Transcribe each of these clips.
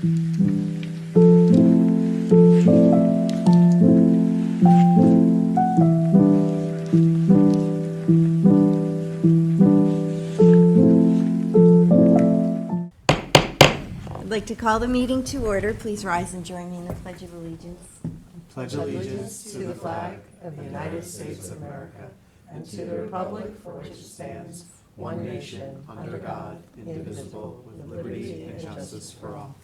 I'd like to call the meeting to order. Please rise and join me in the Pledge of Allegiance. Pledge allegiance to the flag of the United States of America and to the republic for which it stands, one nation, under God, indivisible, with liberty and justice for all.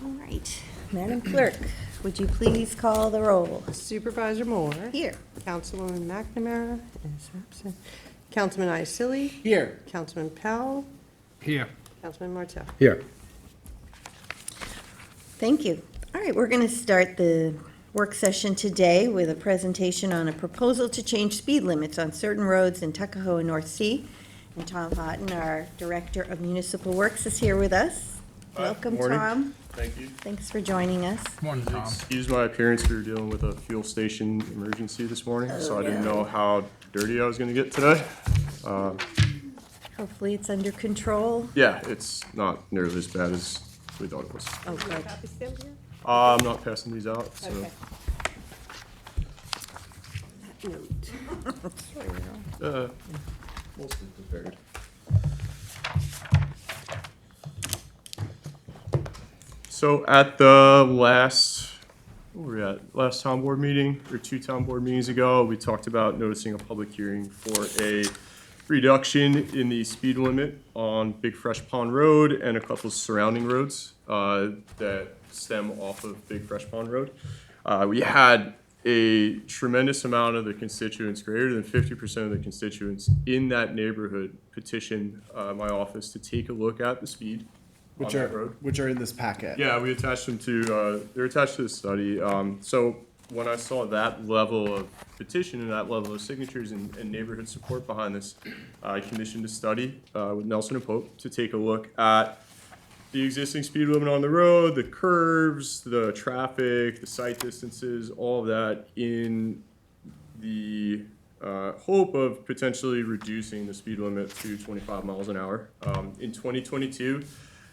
All right. Madam Clerk, would you please call the roll? Supervisor Moore. Here. Councilwoman McNamara is absent. Councilman Iacilli. Here. Councilman Powell. Here. Councilman Martell. Here. Thank you. All right, we're going to start the work session today with a presentation on a proposal to change speed limits on certain roads in Tuckahoe and North Sea. And Tom Houghton, our Director of Municipal Works, is here with us. Welcome, morning. Tom. Thank you. Thanks for joining us. Morning, Tom. Excuse my appearance. We were dealing with a fuel station emergency this morning, so I didn't know how dirty I was going to get today. Hopefully it's under control. Yeah, it's not nearly as bad as we thought it was. Oh, good. Copy still here? I'm not passing these out, so. Okay. Note. Mostly prepared. So at the last town board meeting, or 2 town board meetings ago, we talked about noticing a public hearing for a reduction in the speed limit on Big Fresh Pond Road and a couple of surrounding roads that stem off of Big Fresh Pond Road. We had a tremendous amount of the constituents, greater than 50% of the constituents in that neighborhood, petition my office to take a look at the speed on that road. Which are in this packet. Yeah, we attached them to, they're attached to the study. So when I saw that level of petition and that level of signatures and neighborhood support behind this, I commissioned a study with Nelson and Pope to take a look at the existing speed limit on the road, the curves, the traffic, the sight distances, all of that in the hope of potentially reducing the speed limit to 25 miles an hour. In 2022,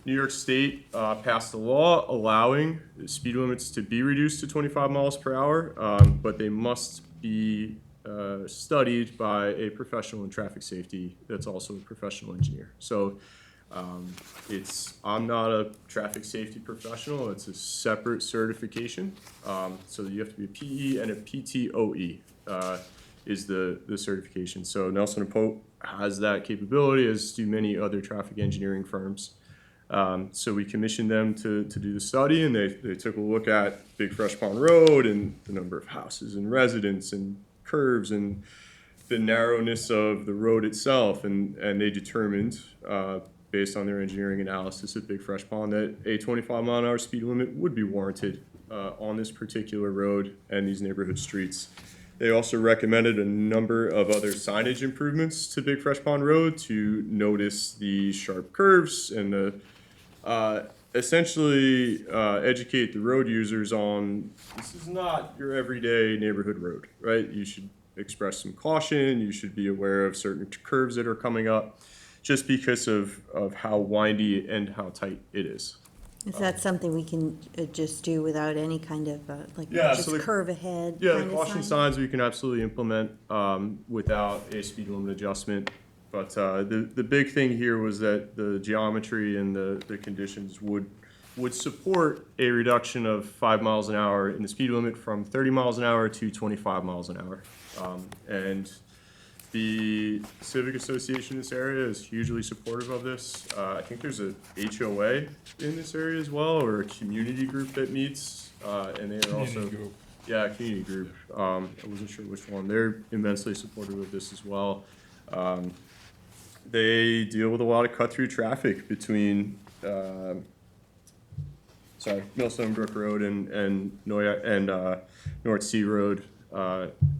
New York State passed a law allowing speed limits to be reduced to 25 miles per hour, but they must be studied by a professional in traffic safety that's also a professional engineer. So I'm not a traffic safety professional. It's a separate certification. So you have to be a PE and a PTOE is the certification. So Nelson and Pope has that capability, as do many other traffic engineering firms. So we commissioned them to do the study, and they took a look at Big Fresh Pond Road and the number of houses and residents and curves and the narrowness of the road itself, and they determined, based on their engineering analysis at Big Fresh Pond, that a 25-mile-an-hour speed limit would be warranted on this particular road and these neighborhood streets. They also recommended a number of other signage improvements to Big Fresh Pond Road to notice the sharp curves and essentially educate the road users on this is not your everyday neighborhood road, right? You should express some caution. You should be aware of certain curves that are coming up, just because of how windy and how tight it is. Is that something we can just do without any kind of, Yeah, just so the- curve ahead? Yeah, kind the of caution sign? signs we can absolutely implement without a speed limit adjustment. But the big thing here was that the geometry and the conditions would support a reduction of 5 miles an hour in the speed limit from 30 miles an hour to 25 miles an hour. And the Civic Association in this area is hugely supportive of this. I think there's a HOA in this area as well, or a community group that meets, and they are also, yeah, a community group. I wasn't sure which one. They're immensely supportive of this as well. They deal with a lot of cut-through traffic between, Millstone Brook Road and North Sea Road.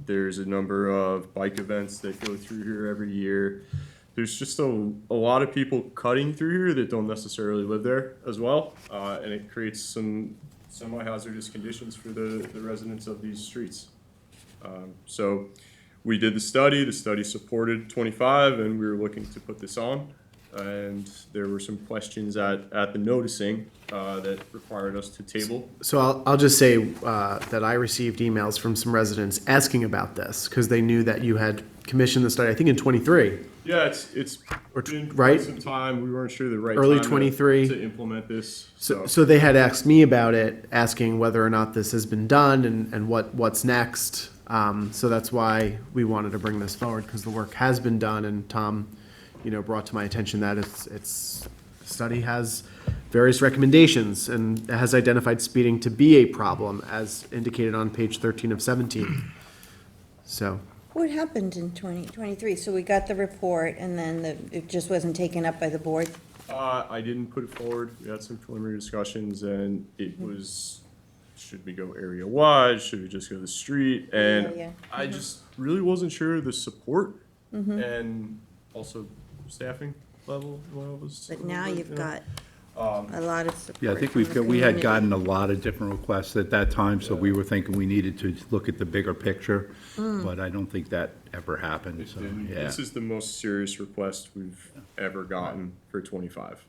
There's a number of bike events that go through here every year. There's just a lot of people cutting through here that don't necessarily live there as well, and it creates some semi-hazardous conditions for the residents of these streets. So we did the study. The study supported 25, and we were looking to put this on. and there were some questions at the noticing that required us to table. So I'll just say that I received emails from some residents asking about this because they knew that you had commissioned the study, I think in '23. Yeah, it's Or been right? quite some time. We weren't sure the right Early time to- 23. to implement this. So they had asked me about it, asking whether or not this has been done and what's next. So that's why we wanted to bring this forward, because the work has been done, and Tom, brought to my attention that it's study has various recommendations and has identified speeding to be a problem, as indicated on page 13 of 17. So, What happened in 2023? So we got the report, and then it just wasn't taken up by the board? I didn't put it forward. We had some preliminary discussions, and it was, should we go area wide? Should we just go the street? And Yeah. I just really wasn't sure of the support and also staffing level. But now you've got Um, a lot of support. Yeah, I think from the we had community. gotten a lot of different requests at that time, so we were thinking we needed to look at the bigger picture, but I don't think that ever happened, so, yeah. This is the most serious request we've ever gotten for 25.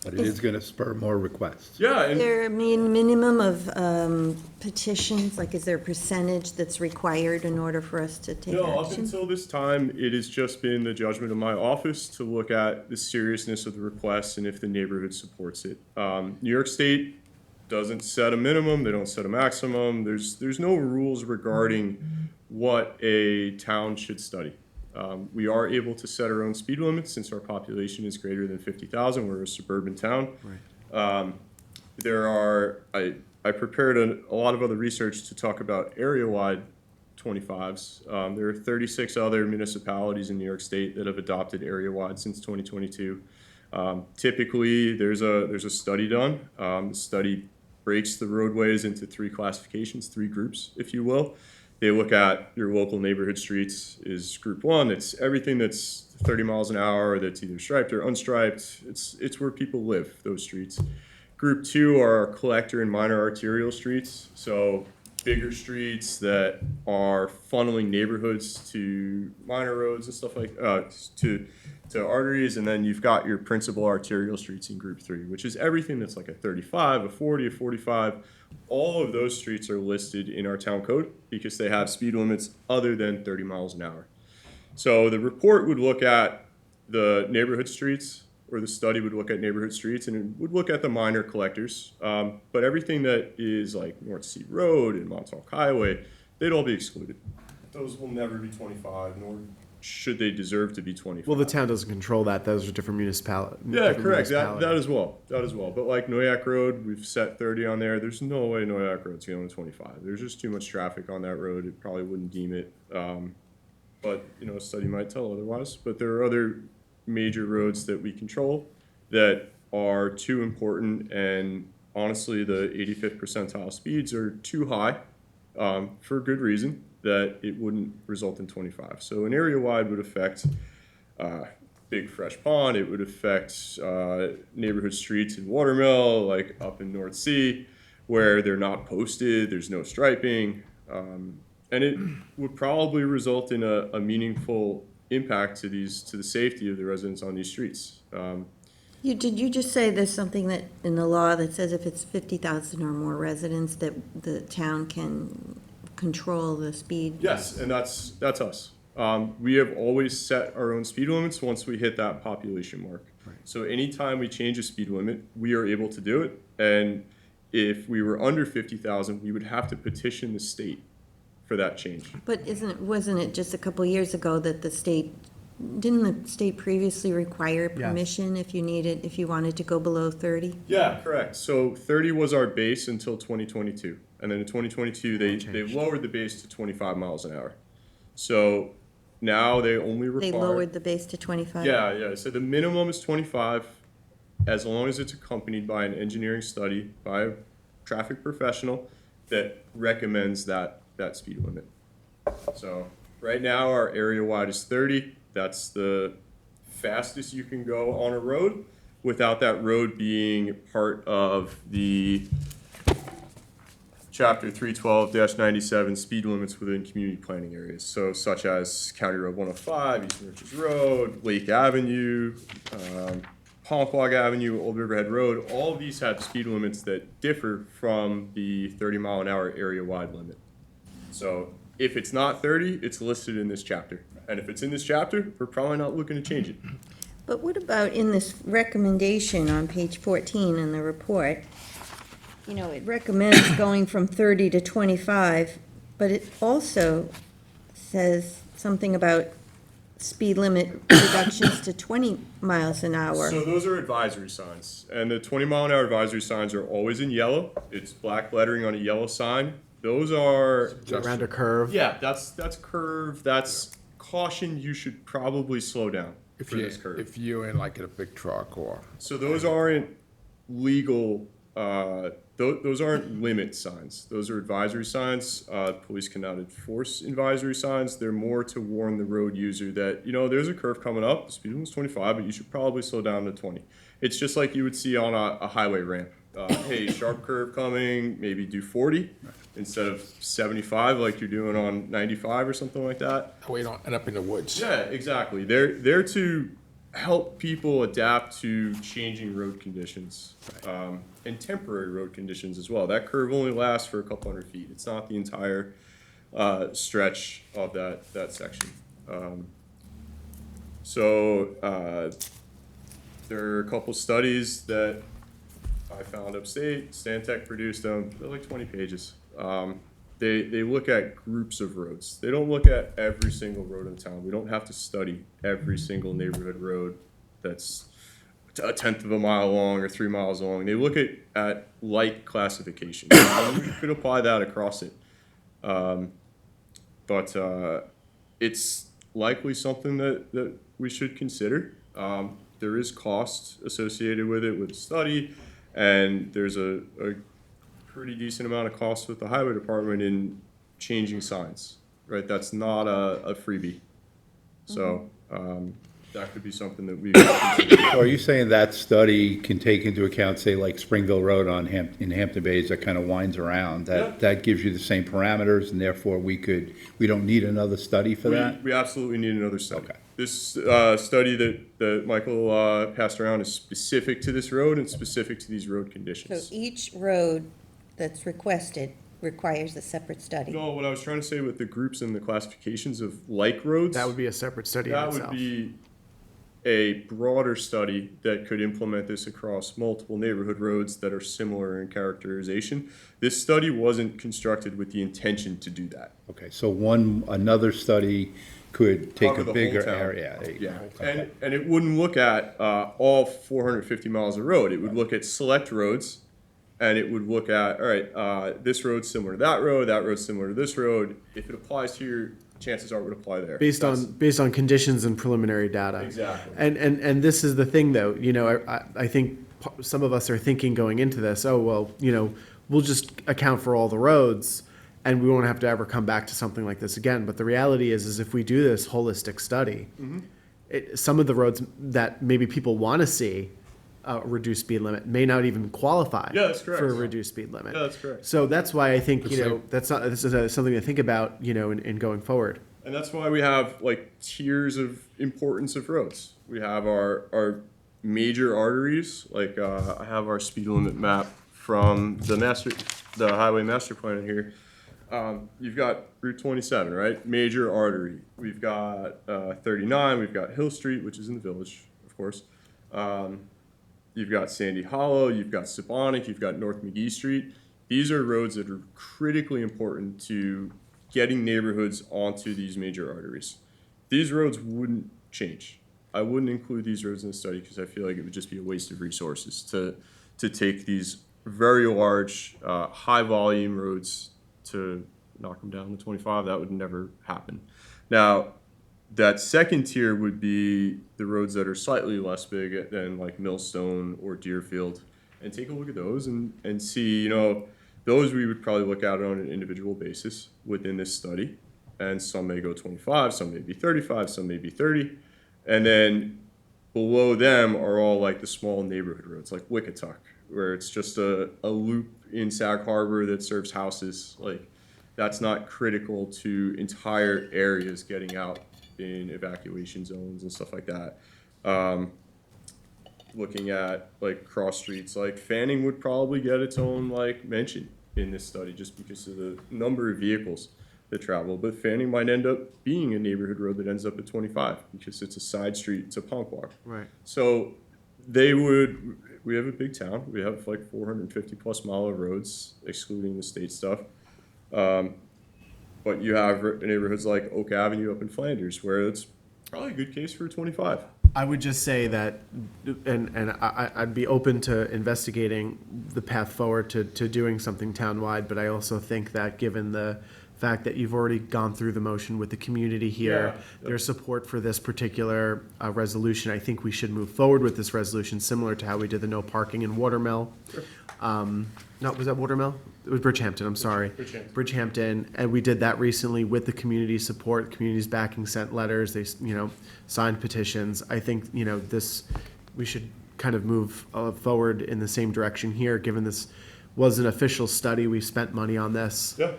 But it is gonna spur more requests. Yeah, Is and there a minimum of petitions? Like, is there a percentage that's required in order for us to take no, up action? until this time, it has just been the judgment of my office to look at the seriousness of the request and if the neighborhood supports it. New York State doesn't set a minimum, they don't set a maximum. There's no rules regarding what a town should study. We are able to set our own speed limits since our population is greater than 50,000. We're a suburban town. I prepared a lot of other research to talk about area-wide 25s. There are 36 other municipalities in New York State that have adopted area-wide since 2022. Typically, there's a study done. The study breaks the roadways into three classifications, three groups, if you will. They look at your local neighborhood streets is group one. It's everything that's 30 miles an hour that's either striped or unstriped. It's where people live, those streets. Group two are collector and minor arterial streets. So bigger streets that are funneling neighborhoods to minor roads and stuff like to arteries. And then you've got your principal arterial streets in group three, which is everything that's like a 35, a 40, a 45. All of those streets are listed in our town code because they have speed limits other than 30 miles an hour. So the report would look at the neighborhood streets, or the study would look at neighborhood streets, and it would look at the minor collectors. But everything that is like North Sea Road and Montauk Highway, they'd all be excluded. Those will never be 25, nor should they deserve to be 25. well, the town doesn't control that. Those are different municipalities. Yeah, correct. That as well. But like Noyak Road, we've set 30 on there. There's no way Noyak Road's going to 25. There's just too much traffic on that road. It probably wouldn't deem it. But a study might tell otherwise. But there are other major roads that we control that are too important, and honestly, the 85th percentile speeds are too high for good reason that it wouldn't result in 25. So an area wide would affect Big Fresh Pond. It would affect neighborhood streets in Watermill, like up in North Sea, where they're not posted. There's no striping, and it would probably result in a meaningful impact to the safety of the residents on these streets. Did you just say there's something that in the law that says if it's 50,000 or more residents that the town can control the speed? Yes, and that's us. We have always set our own speed limits once we hit that population mark. Right. So anytime we change a speed limit, we are able to do it. And if we were under 50,000, we would have to petition the state for that change. But wasn't it just a couple years ago that didn't the state previously require permission if you wanted to go below 30? Yeah, correct. So 30 was our base until 2022. And then in 2022, they lowered the base to 25 miles an hour. So now they only require... They lowered the base to 25? Yeah. So the minimum is 25 as long as it's accompanied by an engineering study by a traffic professional that recommends that speed limit. So right now our area wide is 30. That's the fastest you can go on a road without that road being part of the Chapter 312-97, speed limits within community planning areas. So such as County Road 105, Eastern Riches Road, Lake Avenue, Palmquag Avenue, Old Riverhead Road. All of these have speed limits that differ from the 30-mile-an-hour area-wide limit. So if it's not 30, it's listed in this chapter. And if it's in this chapter, we're probably not looking to change it. But what about in this recommendation on page 14 in the report? You know, it recommends going from 30 to 25, but it also says something about speed limit reductions to 20 miles an hour. So those are advisory signs, and the 20-mile-an-hour advisory signs are always in yellow. It's black lettering on a yellow sign. Those are Around a curve. yeah, that's curve. That's caution. You should probably slow down for this curve. If you're in like in a big truck or, So those aren't legal. Those aren't limit signs. Those are advisory signs. Police cannot enforce advisory signs. They're more to warn the road user that, you know, there's a curve coming up. The speed limit's 25, but you should probably slow down to 20. It's just like you would see on a highway ramp. Hey, sharp curve coming, maybe do 40 instead of 75 like you're doing on 95 or something like that. that way you don't end up in the woods. Yeah, exactly. They're to help people adapt to changing road conditions, and temporary road conditions as well. That curve only lasts for a couple hundred feet. It's not the entire stretch of that section. There are a couple studies that I found upstate. Stantec produced them. They're like 20 pages. They look at groups of roads. They don't look at every single road in town. We don't have to study every single neighborhood road that's a tenth of a mile long or 3 miles long. They look at light classification. You could apply that across it. But it's likely something that we should consider. There is cost associated with it with the study, and there's a pretty decent amount of cost with the highway department in changing signs, right? That's not a freebie. So that could be something that we could consider. So are you saying that study can take into account, say, like Springville Road in Hampton Bays that kind of winds around? That gives you the same parameters, and therefore we don't need another study for that? We absolutely need another study. Okay. This study that Michael passed around is specific to this road and specific to these road So conditions. each road that's requested requires a separate study. No, what I was trying to say with the groups and the classifications of like roads, That would be a separate study in that itself. would be a broader study that could implement this across multiple neighborhood roads that are similar in characterization. This study wasn't constructed with the intention to do that. Okay, so another study could take Cover a the bigger whole town. area. There you go. Yeah, Okay. and it wouldn't look at all 450 miles of road. It would look at select roads, and it would look at, all right, this road's similar to that road's similar to this road. If it applies here, chances are it would apply there. based on conditions and preliminary data. Exactly. And this is the thing, though. You know, I think some of us are thinking going into this, oh well, you know, we'll just account for all the roads, and we won't have to ever come back to something like this again. But the reality is if we do this holistic study, some of the roads that maybe people want to see a reduced speed limit may not even qualify Yeah, that's correct. for a reduced speed limit. Yeah, that's correct. So that's why I think, you The know, this is something to think about, you know, in going forward. And that's why we have like tiers of importance of roads. We have our major arteries, like I have our speed limit map from the highway master plan here. You've got Route 27, right? Major artery. We've got 39. We've got Hill Street, which is in the village, of course. You've got Sandy Hollow. You've got Sabonic. You've got North McGee Street. These are roads that are critically important to getting neighborhoods onto these major arteries. These roads wouldn't change. I wouldn't include these roads in the study because I feel like it would just be a waste of resources to take these very large, high volume roads to knock them down to 25. That would never happen. Now, that second tier would be the roads that are slightly less big than like Millstone or Deerfield, and take a look at those and see, you know, those we would probably look at on an individual basis within this study. And some may go 25, some may be 35, some may be 30. And then below them are all like the small neighborhood roads, like Wickatuck, where it's just a loop in Sag Harbor that serves houses. Like, that's not critical to entire areas getting out in evacuation zones and stuff like that. Looking at like cross streets, like Fanning would probably get its own like mention in this study just because of the number of vehicles that travel. But Fanning might end up being a neighborhood road that ends up at 25 because it's a side street, it's a punk walk. Right. So we have a big town. We have like 450 plus mile of roads, excluding the state stuff. But you have neighborhoods like Oak Avenue up in Flanders where it's probably a good case for 25. I would just say that, and I'd be open to investigating the path forward to doing something townwide, but I also think that given the fact that you've already gone through the motion with the community here, Yeah. their support for this particular resolution, I think we should move forward with this resolution, similar to how we did the no parking in Watermill. No, was that Watermill? It was Bridgehampton, I'm sorry. Bridgehampton, and we did that recently with the community support, communities backing sent letters, they, signed petitions. I think, we should kind of move forward in the same direction here, given this was an official study, we spent money on this. Yeah.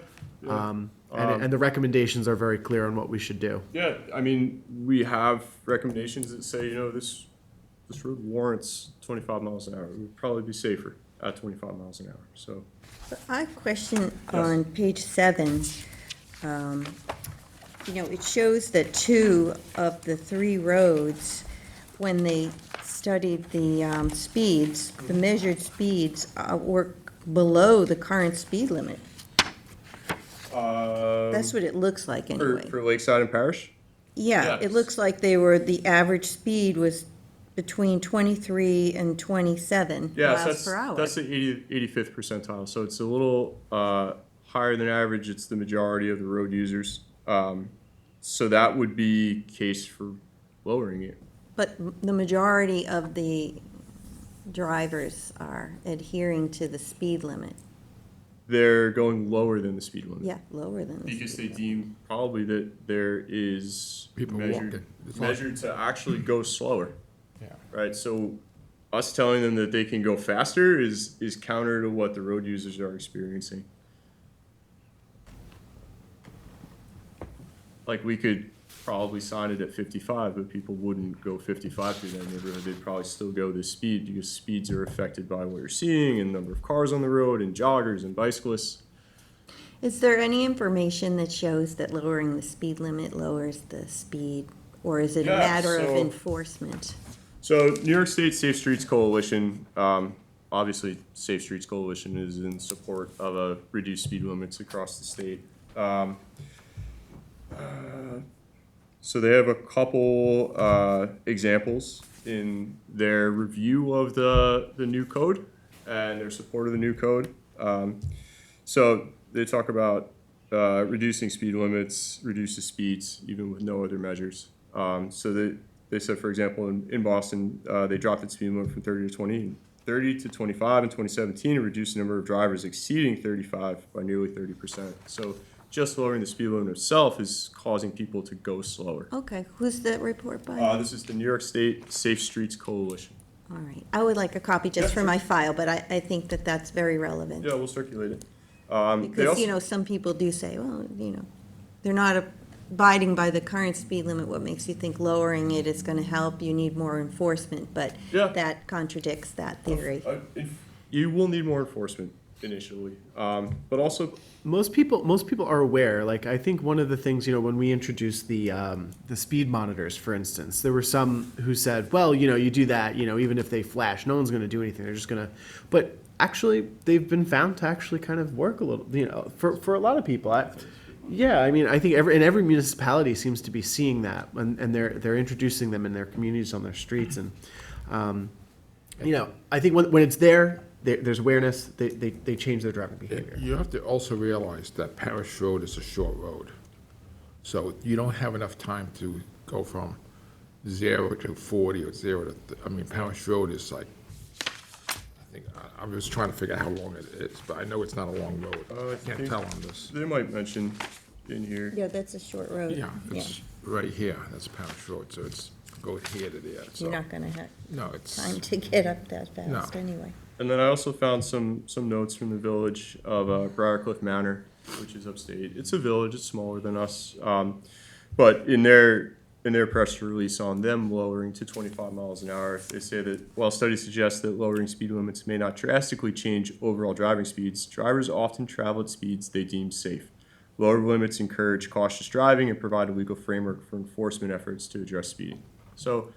And the recommendations are very clear on what we should do. Yeah, I mean, we have recommendations that say, this road warrants 25 miles an hour. It would probably be safer at 25 miles an hour, so. I have a question on page 7. It shows that 2 of the 3 roads, when they studied the speeds, the measured speeds were below the current speed limit. That's what it looks like anyway. For Lakeside and Parish? Yeah, Yes. it looks like the average speed was between 23 and 27 Yes, miles per hour. that's the 85th percentile, so it's a little higher than average. It's the majority of the road users. So that would be case for lowering it. But the majority of the drivers are adhering to the speed limit. They're going lower than the speed limit. Yeah, lower than the Because they speed limit. deem probably that there is People measured walking. It's not- measured to actually go slower. Yeah. Right, so us telling them that they can go faster is counter to what the road users are experiencing. Like, we could probably sign it at 55, but people wouldn't go 55 through that neighborhood. They'd probably still go this speed because speeds are affected by what you're seeing and number of cars on the road and joggers and bicyclists. Is there any information that shows that lowering the speed limit lowers the speed? Or is it a Yeah, matter of so- enforcement? So New York State Safe Streets Coalition, obviously Safe Streets Coalition is in support of a reduced speed limits across the state. So they have a couple examples in their review of the new code and their support of the new code. So they talk about reducing speed limits, reduces speeds, even with no other measures. So they said, for example, in Boston, they dropped its speed limit from 30 to 25 in 2017 and reduced the number of drivers exceeding 35 by nearly 30%. So just lowering the speed limit itself is causing people to go slower. Okay, who's that report by? This is the New York State Safe Streets Coalition. All right, I would like a copy just for my file, but I think that that's very relevant. Yeah, we'll circulate it. They Because, also- some people do say, well, they're not abiding by the current speed limit. What makes you think lowering it is going to help? You need more enforcement, but Yeah. that contradicts that theory. You will need more enforcement initially, but also Most people are aware. Like, I think one of the things, when we introduced the speed monitors, for instance, there were some who said, well, you do that, even if they flash, no one's going to do anything. They're just going to, but actually they've been found to actually kind of work a little, for a lot of people. I think every municipality seems to be seeing that, and they're introducing them in their communities, on their streets, and I think when it's there's awareness. They change their driving behavior. You have to also realize that Parish Road is a short road. So you don't have enough time to go from 0 to 40 or 0 to, Parish Road is like, I'm just trying to figure out how long it is, but I know it's not a long road. I can't think- tell on this. they might mention in here. Yeah, that's a short road. Yeah, it's right here, that's Parish Road, so it's, go here to there, so. You're not gonna have No, it's, time to get up that fast No. anyway. And then I also found some notes from the village of Briarcliff Manor, which is upstate. It's a village, it's smaller than us. But in their press release on them lowering to 25 miles an hour, they say that while studies suggest that lowering speed limits may not drastically change overall driving speeds, drivers often travel at speeds they deem safe. Lower limits encourage cautious driving and provide a legal framework for enforcement efforts to address speeding. So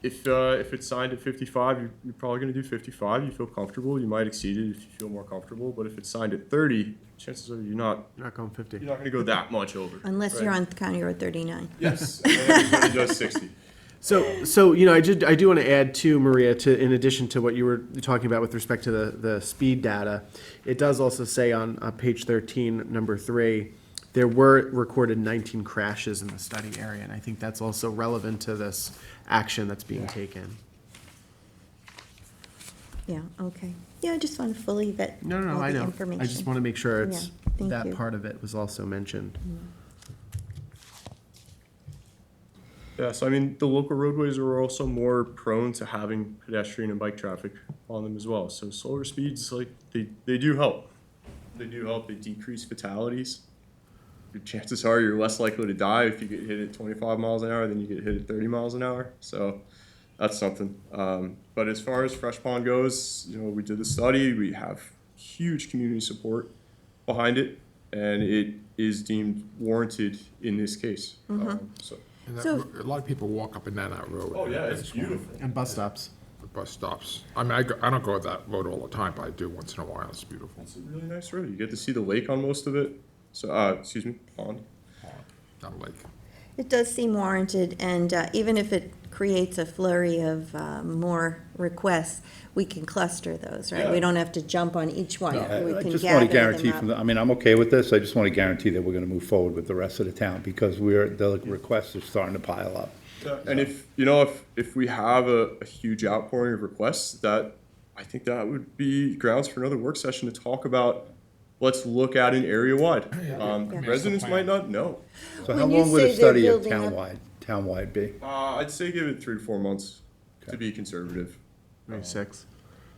if it's signed at 55, you're probably going to do 55. You feel comfortable. You might exceed it if you feel more comfortable. But if it's signed at 30, chances are you're not going 50. going to go that much over. Unless you're on County Road 39. Yes, and then everybody does 60. So I do want to add too, Maria, to in addition to what you were talking about with respect to the speed data, it does also say on page 13, number 3, there were recorded 19 crashes in the study area, and I think that's also relevant to this action that's being taken. Yeah, okay. Yeah, I just want to fully vet No, all I the know. information. I just want to make sure it's Yeah, thank that you. part of it was also mentioned. Yeah, so I mean, the local roadways are also more prone to having pedestrian and bike traffic on them as well. So slower speeds, like, they do help. They do help. They decrease fatalities. Your chances are you're less likely to die if you get hit at 25 miles an hour than you get hit at 30 miles an hour. So that's something. But as far as Fresh Pond goes, we did the study. We have huge community support behind it, and it is deemed warranted in this case. So. and that So- a lot of people walk up and down that road. Oh yeah, it's That's beautiful. And bus stops. The bus stops. I mean, I don't go that road all the time, but I do once in a while. It's beautiful. It's a really nice road. You get to see the lake on most of it. So, excuse me, pond. I'm like, It does seem warranted, and even if it creates a flurry of more requests, we can cluster those, right? Yeah. We don't have to jump on each one. We I can just want to gather guarantee them up. I mean, I'm okay with this, I just want to guarantee that we're going to move forward with the rest of the town, because the requests are starting to pile up. And if we have a huge outpouring of requests, I think that would be grounds for another work session to talk about. Let's look at an area wide. Residents might not know. So how When you long would a say they're study of building up- townwide be? I'd say give it 3 to 4 months to be conservative. Maybe 6.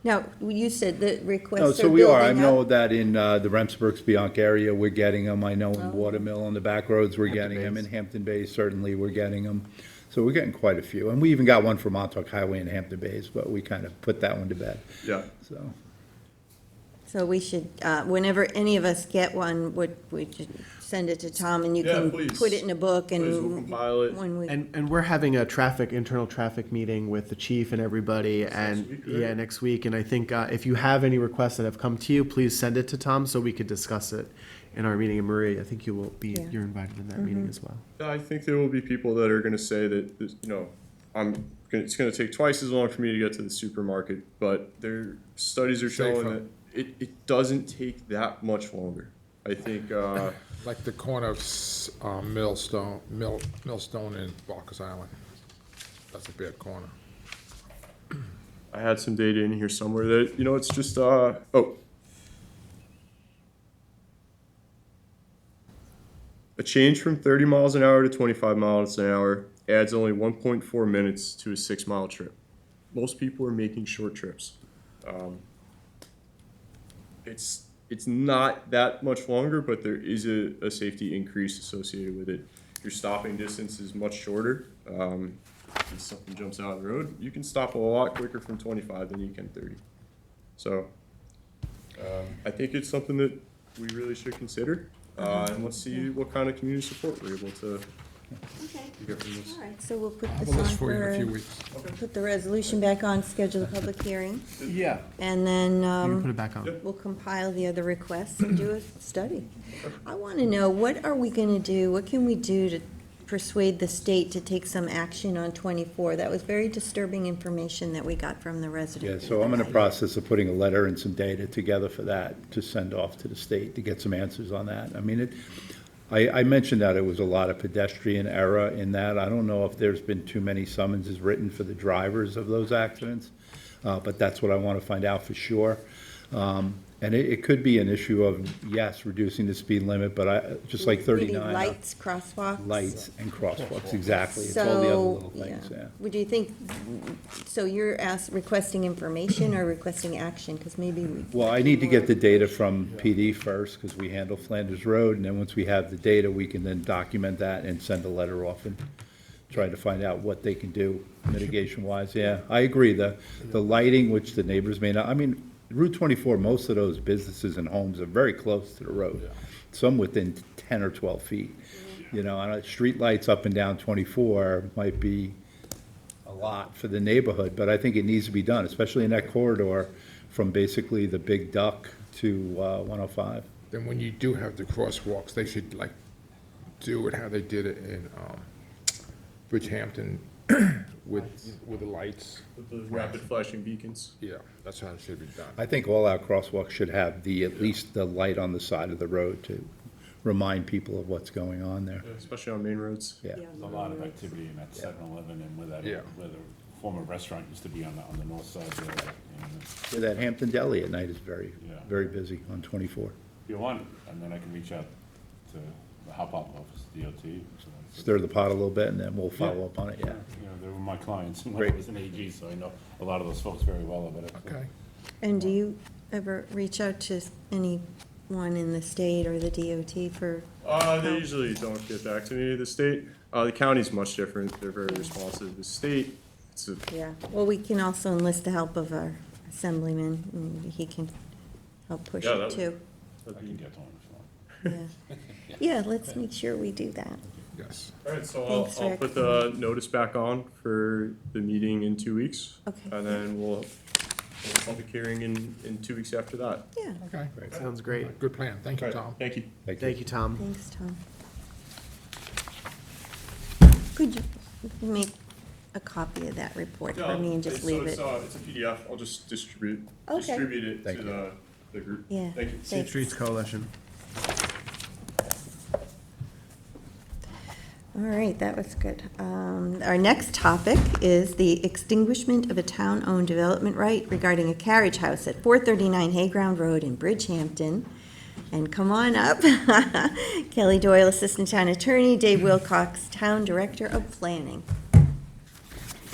Now, you said the No, requests are so we are, I building know up. that in the Remsburg-Spionk area, we're getting them, I know in Watermill on the back roads, we're getting them, in Hampton Bays, certainly, we're getting them. So we're getting quite a few, and we even got one for Montauk Highway in Hampton Bays, but we kind of put that one to bed, Yeah. so. So we should, whenever any of us get one, we should send it to Tom, and you Yeah, can please. put it in a book, and Please, we'll compile it. when we, And we're having a internal traffic meeting with the chief and everybody, and, week, right? next week, and I think, if you have any requests that have come to you, please send it to Tom so we could discuss it in our meeting, and Marie, I think you will be, Yeah. you're invited in that meeting as well. I think there will be people that are going to say that, it's going to take twice as long for me to get to the supermarket, but their studies are showing that it doesn't take that much longer. I think, like the corner of Millstone and Barker's Island. That's a bad corner. I had some data in here somewhere that, it's just, a change from 30 miles an hour to 25 miles an hour adds only 1.4 minutes to a 6-mile trip. Most people are making short trips. It's not that much longer, but there is a safety increase associated with it. Your stopping distance is much shorter. If something jumps out of the road, you can stop a lot quicker from 25 than you can 30. So I think it's something that we really should consider. And let's see what kind of community support we're able to get from this. all right, so we'll put I have this a on list for you in a few for, weeks. put the resolution back on, schedule the public hearing, Yeah. and then, You can put it back on. we'll compile the other requests and do a study. I want to know, what are we going to do, what can we do to persuade the state to take some action on 24? That was very disturbing information that we got from the Yeah, resident. so I'm in the process of putting a letter and some data together for that, to send off to the state to get some answers on that. I mean, I mentioned that it was a lot of pedestrian error in that. I don't know if there's been too many summonses written for the drivers of those accidents, but that's what I want to find out for sure. And it could be an issue of, yes, reducing the speed limit, but just like Maybe 39. lights, crosswalks? Lights and crosswalks, exactly. It's all the other So, little things, yeah. Would you think, so you're requesting information or requesting action? Because maybe we. Well, I need to get the data from PD first, because we handle Flanders Road, and then once we have the data, we can then document that and send a letter off and try to find out what they can do mitigation-wise. Yeah, I agree. The lighting, which the neighbors may not, I mean, Route 24, most of those businesses and homes are very close to the road, some within 10 or 12 feet. You know, and street lights up and down 24 might be a lot for the neighborhood, but I think it needs to be done, especially in that corridor from basically the Big Duck to 105. Then when you do have the crosswalks, they should like do it how they did it in Bridgehampton with the lights. With the rapid flashing beacons. Yeah, that's how it should be done. I think all our crosswalks should have at least the light on the side of the road to remind people of what's going on there. Especially on main roads. Yeah. There's a lot of activity in that 7-Eleven and where Yeah. where the former restaurant used to be on the north side there. And Yeah, that Hampton Deli at night is very, Yeah. very busy on 24. if you want, and then I can reach out to the Hop Pop office, DOT. So Stir the pot a little bit and then we'll follow up on it, yeah. you know, they were my clients when I Great. was an AG, so I know a lot of those folks very well about it. Okay. And do you ever reach out to anyone in the state or the DOT for? They usually don't get back to me, the state. The county's much different. They're very responsive. The state, it's a, Yeah, well, we can also enlist the help of our assemblyman, and he can help push Yeah, it that too. I can get to them if you want. Yeah, yeah, let's make sure we do that. Yes. all right, so Thanks, I'll Rick. put the notice back on for the meeting in 2 weeks. Okay. And then we'll have a public hearing in 2 weeks after that. Yeah, Okay. Sounds great. Good plan. Thank you, All right, Tom. Thank you. Thank you, Tom. thanks, Tom. Could you make a copy of that report for me and just So leave it's, it? It's a PDF. I'll just distribute Okay. it Thank to you. the group. Yeah. Thank you. Safe Thanks. Streets Coalition. All right, that was good. Our next topic is the extinguishment of a town-owned development right regarding a carriage house at 439 Hayground Road in Bridgehampton. And come on up, Kelly Doyle, Assistant Town Attorney, Dave Wilcox, Town Director of Planning.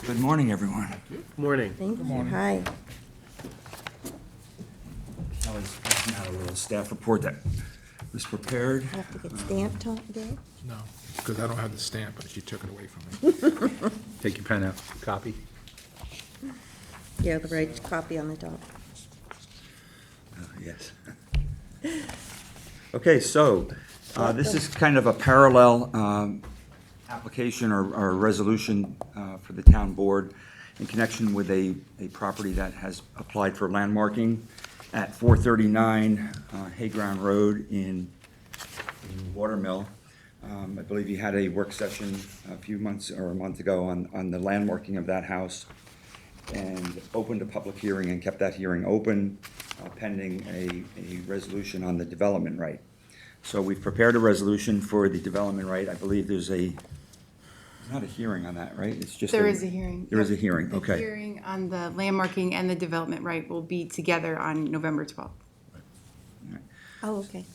Good morning, everyone. Morning. Thank you, hi. Kelly's passing out a little staff report that was prepared. Have to get stamped on Dave? No, because I don't have the stamp, but she took it away from me. Take your pen out, copy. Yeah, the right copy on the top. Yes. Okay, so this is kind of a parallel application or resolution for the town board in connection with a property that has applied for landmarking at 439 Hayground Road in Watermill. I believe you had a work session a few months or a month ago on the landmarking of that house and opened a public hearing and kept that hearing open pending a resolution on the development right. So we've prepared a resolution for the development right. I believe there's not a hearing on that, right? It's just There is a hearing. There is a Yep. hearing, The okay. hearing on the landmarking and the development right will be together on November 12th. Oh, okay.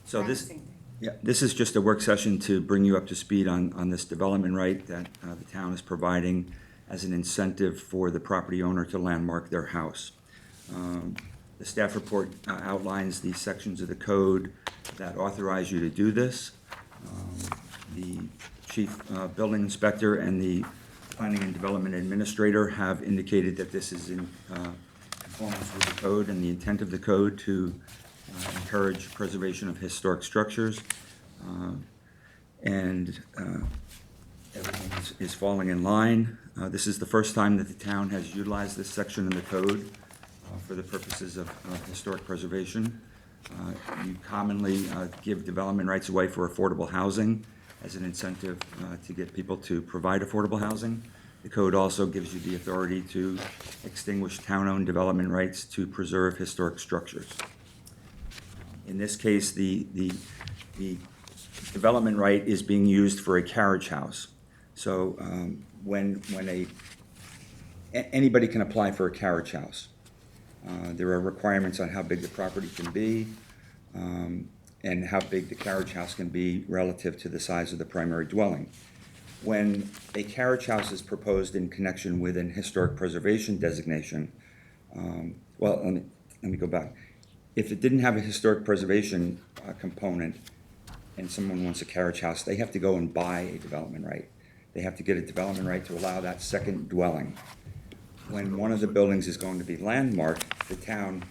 So Around the this, same day. yeah, this is just a work session to bring you up to speed on this development right that the town is providing as an incentive for the property owner to landmark their house. The staff report outlines the sections of the code that authorize you to do this. The chief building inspector and the planning and development administrator have indicated that this is in conformance with the code and the intent of the code to encourage preservation of historic structures. And everything is falling in line. This is the first time that the town has utilized this section in the code for the purposes of historic preservation. You commonly give development rights away for affordable housing as an incentive to get people to provide affordable housing. The code also gives you the authority to extinguish town-owned development rights to preserve historic structures. In this case, the development right is being used for a carriage house. So when anybody can apply for a carriage house. There are requirements on how big the property can be, and how big the carriage house can be relative to the size of the primary dwelling. When a carriage house is proposed in connection with an historic preservation designation, well, let me go back. If it didn't have a historic preservation component and someone wants a carriage house, they have to go and buy a development right. They have to get a development right to allow that second dwelling. When one of the buildings is going to be landmarked, the town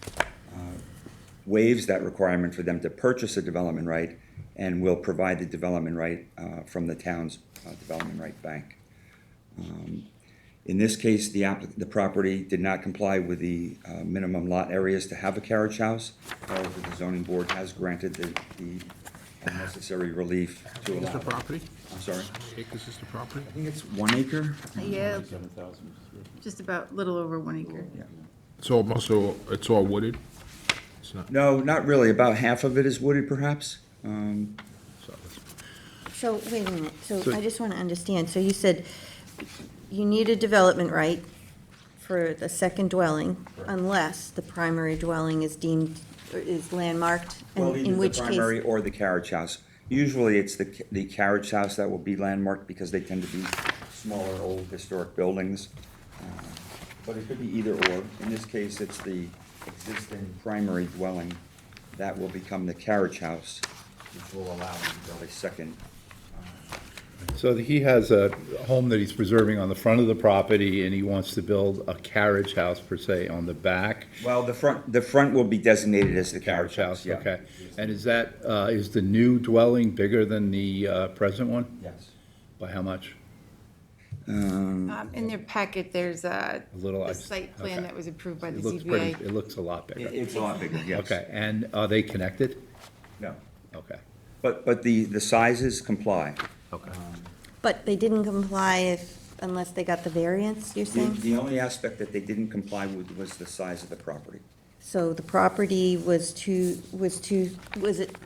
waives that requirement for them to purchase a development right and will provide the development right from the town's development right bank. In this case, the property did not comply with the minimum lot areas to have a carriage house. However, the zoning board has granted the necessary relief to Is allow. the property? I'm sorry, How many acres is the property? I think it's 1 acre. Yeah, 7,000 square feet. just about, little over 1 acre. It's all wooded? It's not, No, not really. About half of it is wooded, perhaps. so it's- So, wait a minute, so I just want to understand, so you said you need a development right for the second dwelling unless the primary dwelling is deemed, or is landmarked, Well, and in either which the case. primary or the carriage house. Usually, it's the carriage house that will be landmarked because they tend to be smaller, old historic buildings. But it could be either or. In this case, it's the existing primary dwelling that will become the carriage house, which will allow them to build a second. So he has a home that he's preserving on the front of the property, and he wants to build a carriage house per se on the back. Well, the front will be designated as the carriage Carriage house, house, yeah. okay. And is that, is the new dwelling bigger than the present one? Yes. By how much? In their packet, there's a little, a site plan okay. that was approved by the It looks pretty, ZBA. it looks a lot bigger. It's a lot bigger, yes. Okay, and are they connected? No. Okay. But the sizes comply. Okay. But they didn't comply unless they got the variance, you're saying? The only aspect that they didn't comply with was the size of the property. So the property was the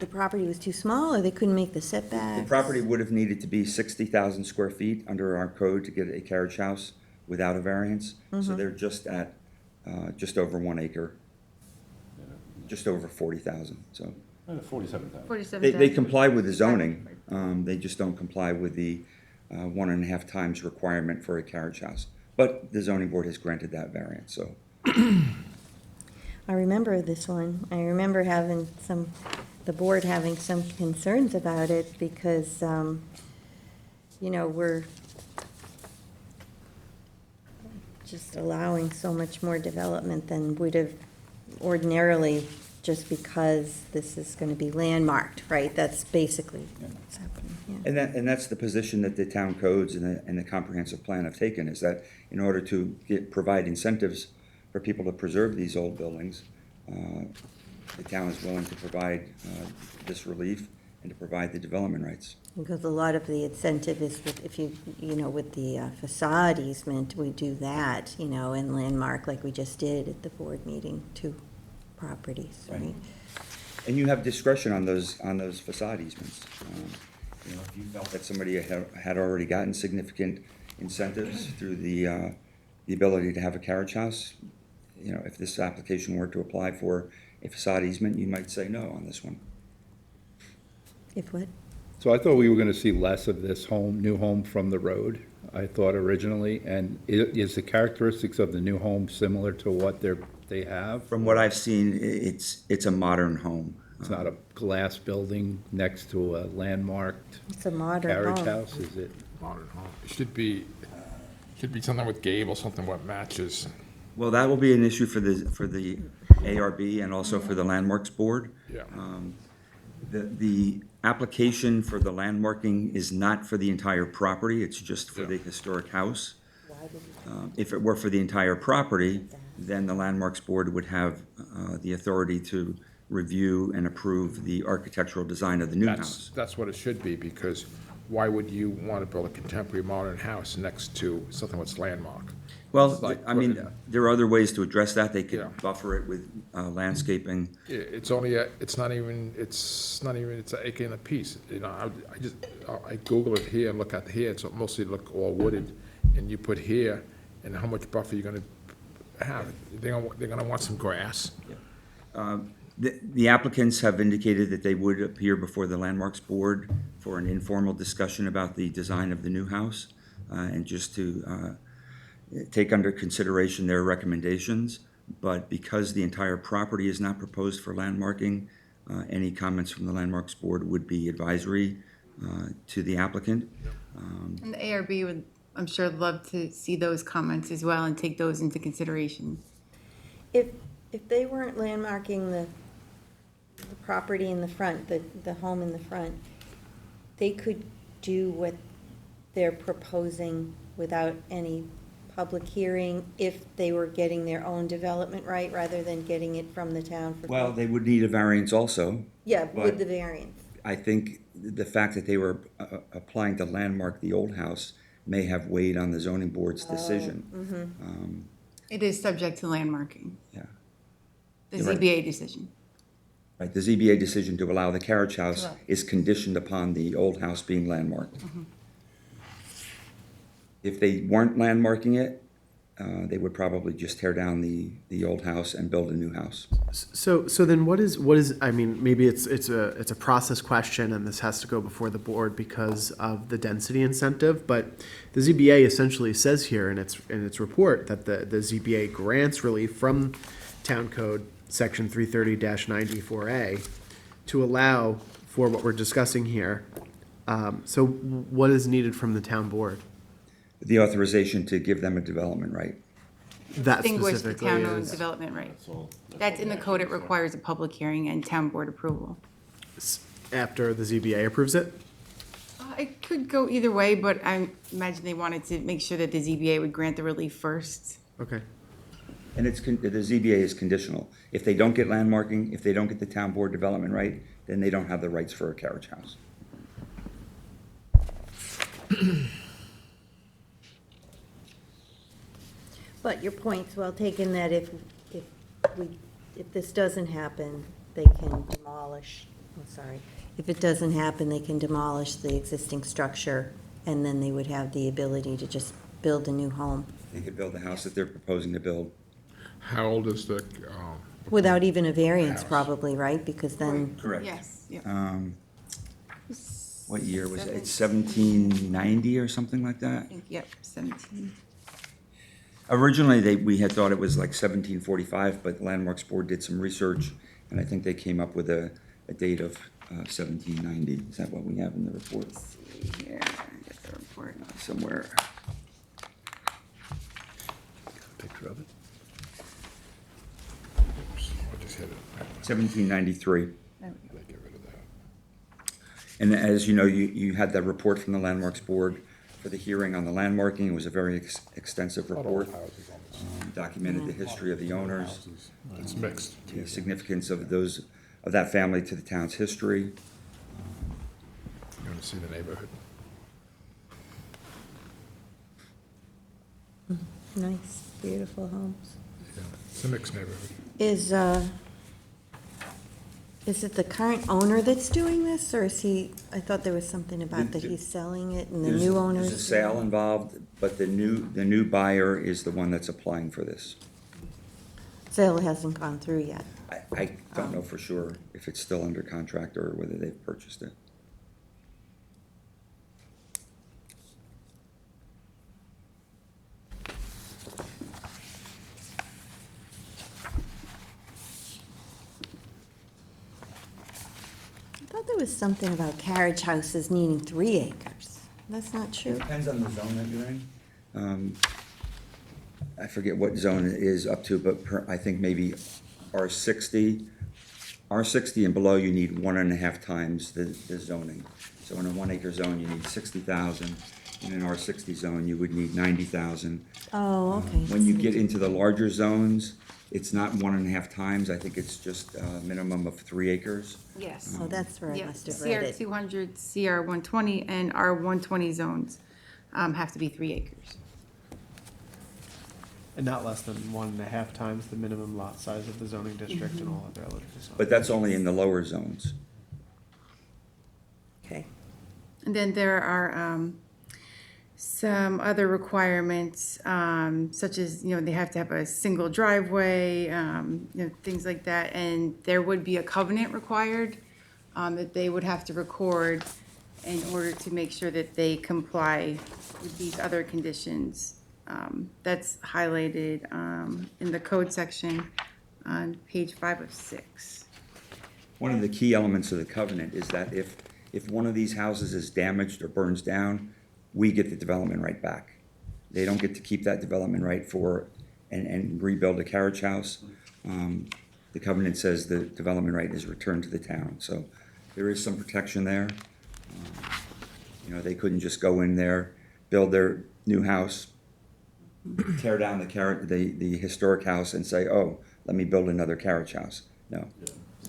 property was too small, or they couldn't make the setbacks? The property would have needed to be 60,000 square feet under our code to get a carriage house without a variance. So they're just at, just over 1 acre, just over 40,000, so. 47,000. 47,000. They comply with the zoning, they just don't comply with the 1.5 times requirement for a carriage house. But the zoning board has granted that variance, so. I remember this one. I remember the board having some concerns about it because, we're just allowing so much more development than would have ordinarily, just because this is going to be landmarked, right? That's basically what's happening, yeah. And that's the position that the town codes and the comprehensive plan have taken, is that in order to provide incentives for people to preserve these old buildings, the town is willing to provide this relief and to provide the development rights. Because a lot of the incentive is if you, with the facade easement, we do that, and landmark like we just did at the board meeting, 2 properties, right? And you have discretion on those facade easements. If you felt that somebody had already gotten significant incentives through the ability to have a carriage house, if this application were to apply for a facade easement, you might say no on this one. If what? So I thought we were gonna see less of this new home from the road, I thought originally, and is the characteristics of the new home similar to what they have? From what I've seen, it's a modern home. It's not a glass building next to a landmarked It's a modern carriage home. house, is it? modern home. It should be something with gable, something what matches. Well, that will be an issue for the ARB and also for the Landmarks Board. Yeah. The application for the landmarking is not for the entire property, it's just for the historic house. If it were for the entire property, then the Landmarks Board would have the authority to review and approve the architectural design of the new house. That's what it should be, because why would you want to build a contemporary modern house next to something that's landmark? Well, It's like I mean, putting- there are other ways to address that. They could Yeah. buffer it with landscaping. It's only it's not even, it's an acre and a piece, I Google it here and look at here, it's mostly look all wooded, and you put here, and how much buffer you're gonna, have? They're gonna want some grass? The applicants have indicated that they would appear before the Landmarks Board for an informal discussion about the design of the new house, and just to take under consideration their recommendations. But because the entire property is not proposed for landmarking, any comments from the Landmarks Board would be advisory to the applicant. And the ARB would, I'm sure, love to see those comments as well and take those into consideration. If they weren't landmarking the property in the front, the home in the front, they could do what they're proposing without any public hearing if they were getting their own development right rather than getting it from the town for. Well, they would need a variance also. Yeah, but- with the variance. I think the fact that they were applying to landmark the old house may have weighed on the zoning board's decision. It is subject to landmarking, Yeah, the You're right. ZBA decision. right, the ZBA decision to allow the carriage house Correct. is conditioned upon the old house being landmarked. If they weren't landmarking it, they would probably just tear down the old house and build a new house. So then what is, I mean, maybe it's a process question and this has to go before the board because of the density incentive, but the ZBA essentially says here in its report that the ZBA grants relief from Town Code Section 330-94A to allow for what we're discussing here. So what is needed from the town board? The authorization to give them a development right. That Distinguish the specifically town-owned is development right. So That's in the code, it requires a public hearing and town board approval. after the ZBA approves it? It could go either way, but I imagine they wanted to make sure that the ZBA would grant the relief first. Okay. And the ZBA is conditional. If they don't get landmarking, if they don't get the town board development right, then they don't have the rights for a carriage house. But your point's well taken that if this doesn't happen, they can demolish, if it doesn't happen, they can demolish the existing structure and then they would have the ability to just build a new home They could build the house that they're proposing to build. How old is the, without even a variance House. probably, right? Because then, Correct. Yes, yeah. What year was it? It's 1790 or something like I that? think, yep, 17. Originally, we had thought it was like 1745, but the Landmarks Board did some research, and I think they came up with a date of 1790. Is that what we have in the report? Here, get the report. Somewhere. Picture of it? I just hit it. 1793. Get rid of that. And as you know, you had that report from the Landmarks Board for the hearing on the landmarking. It was a very extensive report. Houses on this. Documented the history of the owners, Houses. It's mixed. the significance of that family to the town's history. You want to see the neighborhood? nice, beautiful homes. Yeah, it's a mixed neighborhood. Is it the current owner that's doing this, or is he, I thought there was something about that he's selling it and the new owners? There's a sale involved, but the new buyer is the one that's applying for this. Sale hasn't gone through yet. I don't know for sure if it's still under contract or whether they've purchased it. I thought there was something about carriage houses needing 3 acres. That's not true? Depends on the zone that you're in. I forget what zone it is up to, but I think maybe R60 and below, you need 1.5 times the zoning. So in a 1 acre zone, you need 60,000. In an R60 zone, you would need 90,000. Oh, okay. When you get into the larger zones, it's not 1.5 times. I think it's just a minimum of 3 acres. Yes. Oh, that's where I Yeah, must have read it. CR 200, CR 120, and R 120 zones have to be 3 acres. And not less than 1.5 times the minimum lot size of the zoning district and all other eligible zones. But that's only in the lower zones. Okay. And then there are some other requirements, such as, they have to have a single driveway, things like that. And there would be a covenant required, that they would have to record in order to make sure that they comply with these other conditions. That's highlighted, in the code section on page 5 of 6. One of the key elements of the covenant is that if one of these houses is damaged or burns down, we get the development right back. They don't get to keep that development right and rebuild a carriage house. The covenant says the development right is returned to the town, so there is some protection there. They couldn't just go in there, build their new house, tear down the historic house and say, oh, let me build another carriage house. No,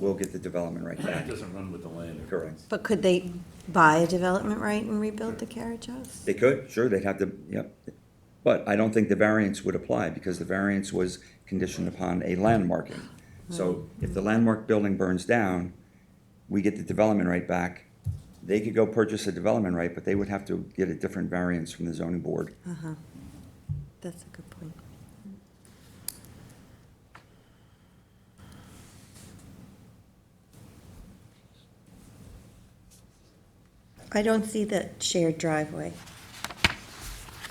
we'll get the development right back. It doesn't run with the land. Correct. But could they buy a development right and rebuild the carriage house? They could, sure, they'd have to, yep. But I don't think the variance would apply, because the variance was conditioned upon a landmarking. So if the landmark building burns down, we get the development right back. They could go purchase a development right, but they would have to get a different variance from the zoning board. That's a good point. I don't see the shared driveway.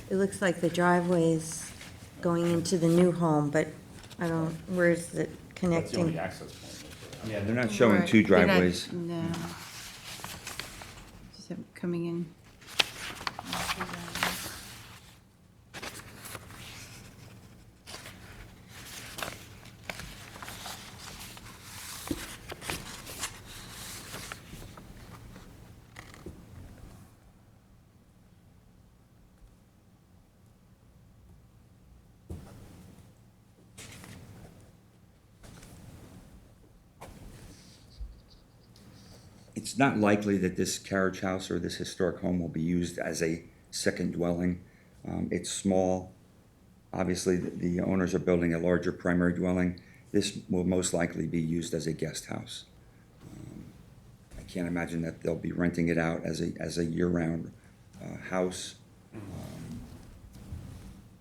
It looks like the driveway is going into the new home, but I don't, where's it That's the only connecting? access point. Yeah, they're not showing Right. two They're not- driveways. No. Just have coming in. It's not likely that this carriage house or this historic home will be used as a second dwelling. It's small. Obviously, the owners are building a larger primary dwelling. This will most likely be used as a guest house. I can't imagine that they'll be renting it out as a year-round house.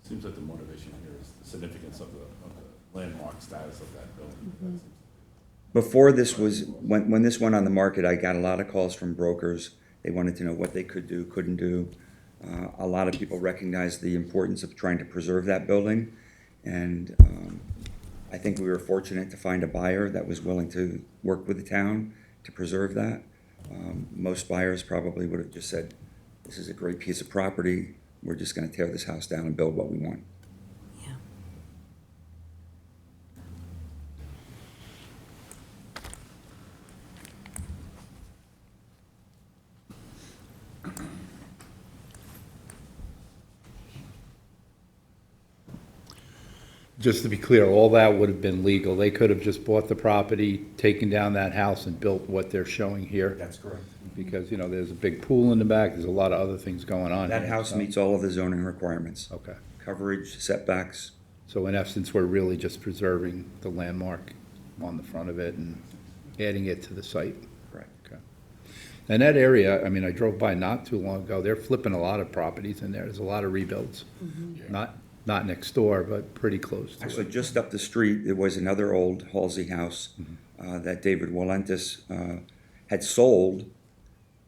Seems like the motivation here is the significance of the landmark status of that building. That seems- Before this was, when this went on the market, I got a lot of calls from brokers. They wanted to know what they could do, couldn't do. A lot of people recognized the importance of trying to preserve that building. And I think we were fortunate to find a buyer that was willing to work with the town to preserve that. Most buyers probably would have just said, this is a great piece of property. We're just gonna tear this house down and build what we want. Yeah. Just to be clear, all that would have been legal. They could have just bought the property, taken down that house and built what they're showing here. That's correct. Because, there's a big pool in the back, there's a lot of other things going on. That here, house so- meets all of the zoning requirements. Okay. Coverage, setbacks. So in essence, we're really just preserving the landmark on the front of it and adding it to the site. Correct. Okay. And that area, I drove by not too long ago, they're flipping a lot of properties in there. There's a lot of rebuilds. Not next door, but pretty close to Actually, it. just up the street, there was another old Halsey house that David Walentis had sold.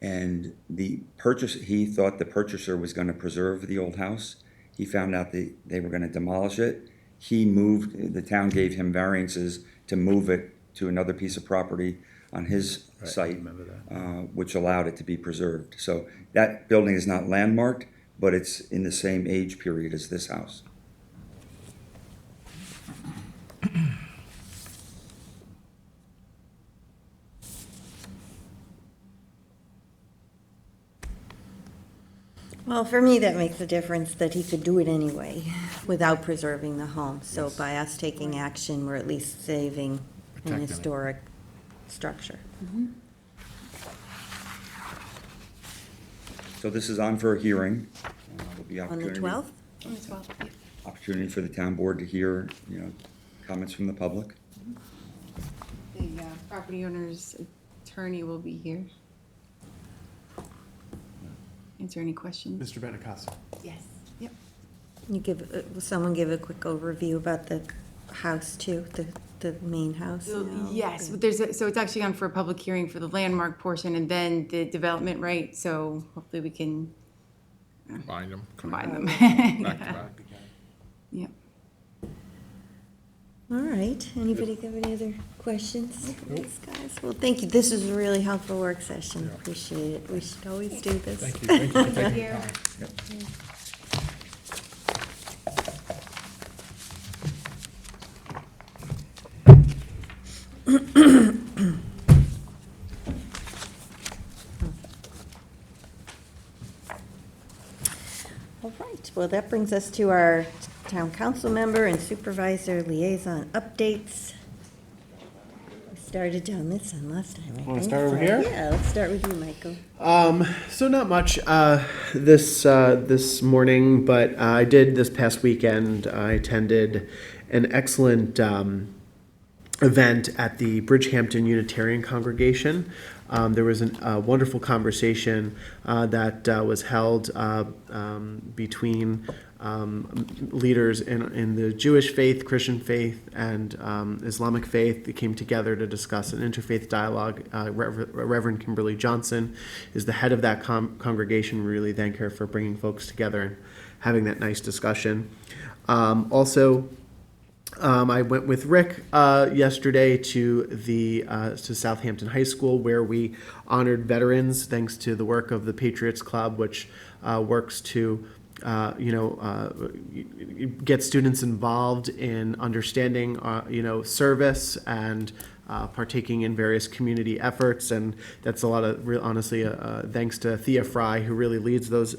And he thought the purchaser was gonna preserve the old house. He found out they were gonna demolish it. The town gave him variances to move it to another piece of property on his Right, I site, remember that. which allowed it to be preserved. So that building is not landmarked, but it's in the same age period as this house. Well, for me, that makes a difference that he could do it anyway without preserving the home. So by us taking action, we're at least saving an Protecting it. historic structure. So this is on for a hearing. There'll be On the opportunity. 12th? On the 12th, yeah. Opportunity for the town board to hear, comments from the public. The property owner's attorney will be here. answer any questions. Mr. Benincasa. Yes. Yep. Will someone give a quick overview about the house too, the main house? now? Yes, but so it's actually on for a public hearing for the landmark portion and then the development right, so hopefully we can Combine them. combine them. Back to back. Yep. All right, anybody have any other questions? Thanks, guys. Well, thank you, this was a really helpful work session, appreciate it, we should always do this. Thank you for taking the time. Yep. All right, well, that brings us to our town council member and supervisor liaison updates. We started down this one last time, I Wanna think, start over so- here? Yeah, let's start with you, Michael. So not much this morning, but I did this past weekend. I attended an excellent event at the Bridgehampton Unitarian Congregation. There was a wonderful conversation that was held between leaders in the Jewish faith, Christian faith, and Islamic faith. They came together to discuss an interfaith dialogue. Reverend Kimberly Johnson is the head of that congregation. We really thank her for bringing folks together and having that nice discussion. I went with Rick yesterday to Southampton High School, where we honored veterans thanks to the work of the Patriots Club, which works to get students involved in understanding service and partaking in various community efforts. And that's a lot of honestly thanks to Thea Fry, who really leads those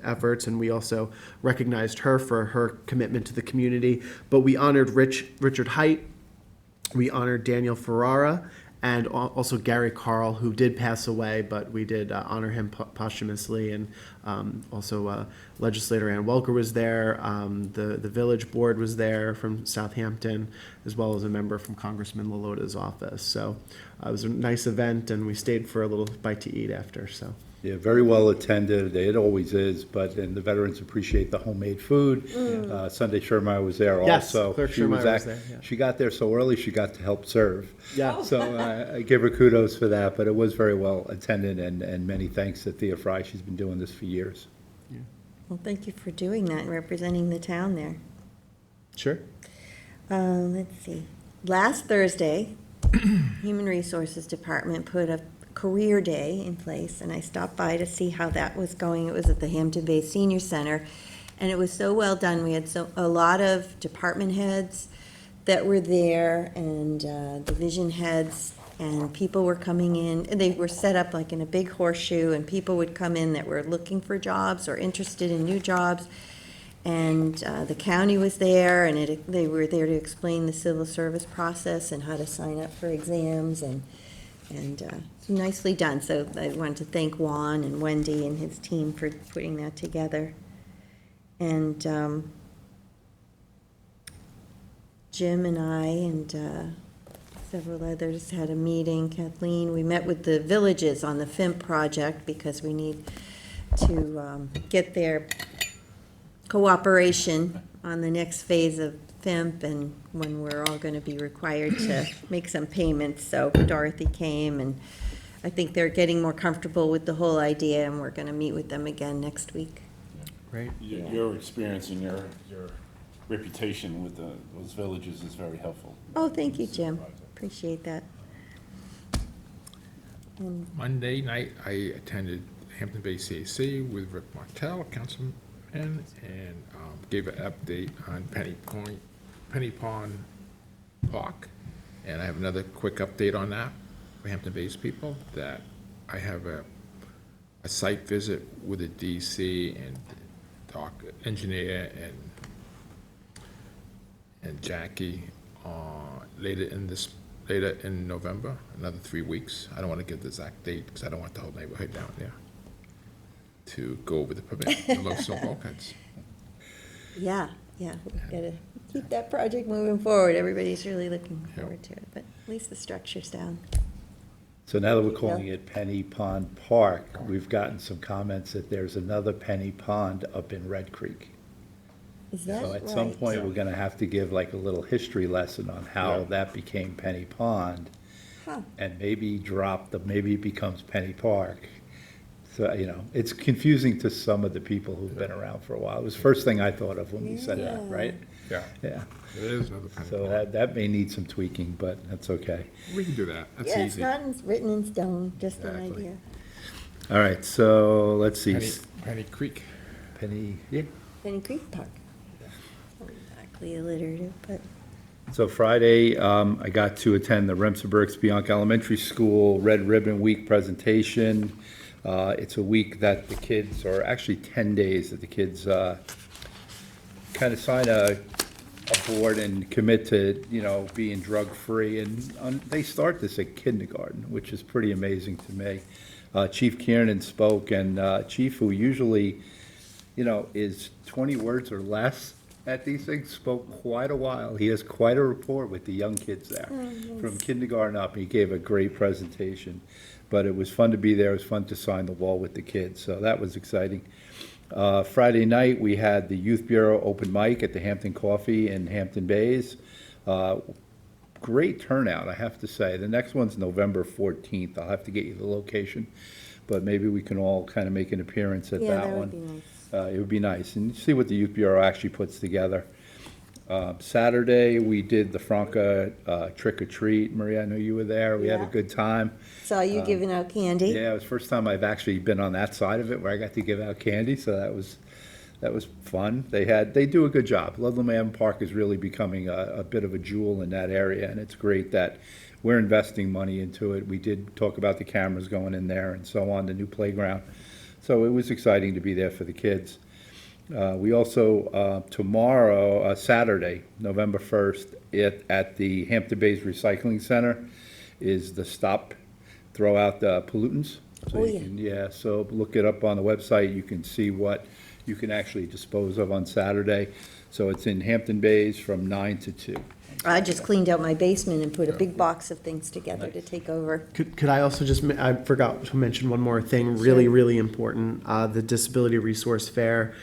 efforts, and we also recognized her for her commitment to the community. But we honored Richard Height, we honored Daniel Ferrara, and also Gary Carl, who did pass away, but we did honor him posthumously. And also legislator Ann Welker was there. The village board was there from Southampton, as well as a member from Congressman Lalota's office. So it was a nice event, and we stayed for a little bite to eat after. So. Yeah, very well attended. It always is, and the veterans appreciate the homemade food. Sunday Shermeyer was there Yes, also. Clerk She Shermeyer was ac- there, yeah. She got there so early, she got to help serve. Yeah. So I give her kudos for that, but it was very well attended, and many thanks to Thea Fry. She's been doing this for years. Well, thank you for doing that and representing the town there. Sure. Let's see. Last Thursday, Human Resources Department put a career day in place, and I stopped by to see how that was going. It was at the Hampton Bay Senior Center, and it was so well done. We had a lot of department heads that were there, and division heads, and people were coming in. And they were set up like in a big horseshoe, and people would come in that were looking for jobs or interested in new jobs. And the county was there, and they were there to explain the civil service process and how to sign up for exams, and it's nicely done. So I wanted to thank Juan and Wendy and his team for putting that together. And Jim and I and several others had a meeting. Kathleen, we met with the villages on the FIMP project because we need to get their cooperation on the next phase of FIMP and when we're all going to be required to make some payments. So Dorothy came, and I think they're getting more comfortable with the whole idea, and we're going to meet with them again next week. Great. Your experience and your reputation with those villages is very helpful. Oh, thank you, Jim. Appreciate that. And Monday night, I attended Hampton Bay CAC with Rick Martell, councilman, and gave an update on Penny Pond Park. And I have another quick update on that for Hampton Bay's people, that I have a site visit with a DC and dock engineer and Jackie later in November, another 3 weeks. I don't want to give the exact date because I don't want the whole neighborhood down there, to go over the permit and look some bulkheads. yeah, we've got to keep that project moving forward. Everybody's really looking Yep. forward to it, but at least the structure's down. So now that we're calling it Penny Pond Park, we've gotten some comments that there's another Penny Pond up in Red Creek. Is that So right? at some point, we're gonna have to give like a little history lesson on how that became Penny Pond. Huh. And maybe maybe it becomes Penny Park. So, it's confusing to some of the people who've been around for a while. It was the first thing I thought of when you said that, right? Yeah, Yeah. it is another penny So pond. that may need some tweaking, but that's okay. We can do that, that's Yeah, it's easy. not written in stone, just an Exactly. idea. All right, so let's see. Penny Creek. Yeah. Penny Creek Park. Not exactly alliterative, but. So Friday, I got to attend the Remsenburg Bianca Elementary School Red Ribbon Week presentation. It's a week that the kids, or actually 10 days that the kids kind of sign a board and commit to, being drug-free. And they start this at kindergarten, which is pretty amazing to me. Chief Kiernan spoke, and Chief, who usually, is 20 words or less at these things, spoke quite a while. He has quite a rapport with the young kids there, from kindergarten up. He gave a great presentation. But it was fun to be there. It was fun to sign the wall with the kids, so that was exciting. Friday night, we had the Youth Bureau open mic at the Hampton Coffee in Hampton Bays. Great turnout, I have to say. The next one's November 14th. I'll have to get you the location, but maybe we can all kind of make an appearance at Yeah, that that one. would be nice. It would be nice, and see what the Youth Bureau actually puts together. Saturday, we did the Franca trick or treat. Maria, I know you were there. We had a Yeah. good time. Saw you giving out candy. Yeah, it was the first time I've actually been on that side of it where I got to give out candy, so that was fun. They do a good job. Ludlam Am Park is really becoming a bit of a jewel in that area, and it's great that we're investing money into it. We did talk about the cameras going in there and so on, the new playground. So it was exciting to be there for the kids. We also, tomorrow, Saturday, November 1st, at the Hampton Bays Recycling Center is the Stop Throw Out the Pollutants. So Oh, you yeah. can- Yeah, so look it up on the website. You can see what you can actually dispose of on Saturday. So it's in Hampton Bays from 9 to 2. I just cleaned out my basement and put a big box of things together to take over. Could I also just, I forgot to mention one more thing, really, really important. The Disability Resource Fair,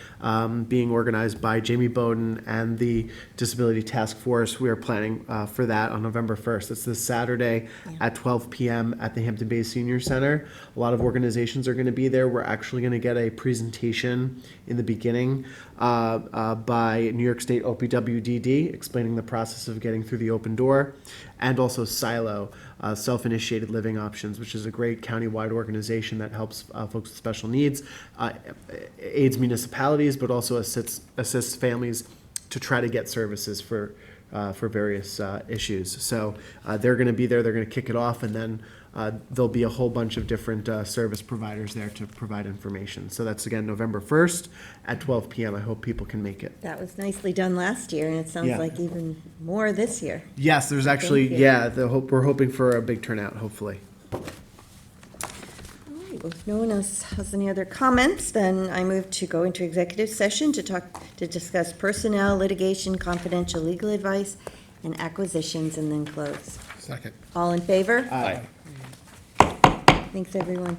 being organized by Jamie Bowden and the Disability Task Force. We are planning for that on November 1st. It's this Saturday at 12 p.m. at the Hampton Bays Senior Center. A lot of organizations are going to be there. We're actually going to get a presentation in the beginning by New York State OPWDD, explaining the process of getting through the open door, and also Silo, Self-Initiated Living Options, which is a great county-wide organization that helps folks with special needs, aids municipalities, but also assists families to try to get services for various issues. So they're going to be there. They're going to kick it off, and then there'll be a whole bunch of different service providers there to provide information. So that's, again, November 1st at 12 p.m. I hope people can make it. That was nicely done last year, and it sounds Yeah. like even more this year. Yes, there's actually, Thank you. we're hoping for a big turnout, hopefully. All right, well, if no one else has any other comments, then I move to go into executive session to discuss personnel, litigation, confidential legal advice, and acquisitions, and then close. Second. All in favor? Aye. Thanks, everyone.